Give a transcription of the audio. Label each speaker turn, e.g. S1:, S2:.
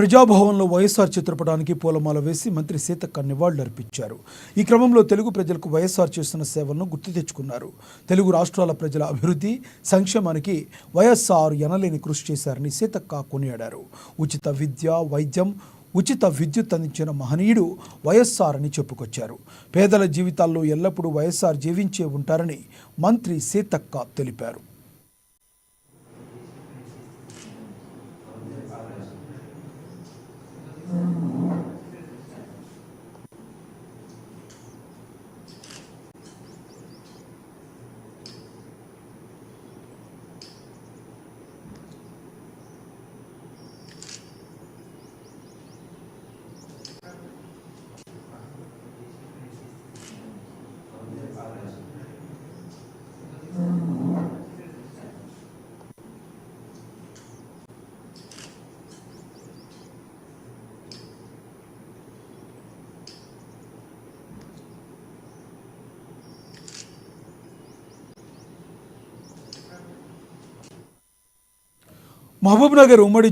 S1: ప్రజాభవన్లో వైఎస్ఆర్ చిత్రపటానికి పూలమాల వేసి మంత్రి సీతక్క నివాళులర్పించారు. ఈ క్రమంలో తెలుగు ప్రజలకు వైఎస్ఆర్ చేస్తున్న సేవలను గుర్తు తెచ్చుకున్నారు. తెలుగు రాష్ట్రాల ప్రజల అభివృద్ధి, సంక్షేమానికి వైఎస్ఆర్ ఎనలేని కృషి చేశారని సీతక్క కొనియాడారు. ఉచిత విద్య, వైద్యం, ఉచిత విద్యుత్ అందించిన మహనీయుడు వైఎస్ఆర్ అని చెప్పుకొచ్చారు. పేదల జీవితాల్లో ఎల్లప్పుడూ వైఎస్ఆర్ జీవించే ఉంటారని మంత్రి సీతక్క తెలిపారు. మహబూబ్నగర్ ఉమ్మడి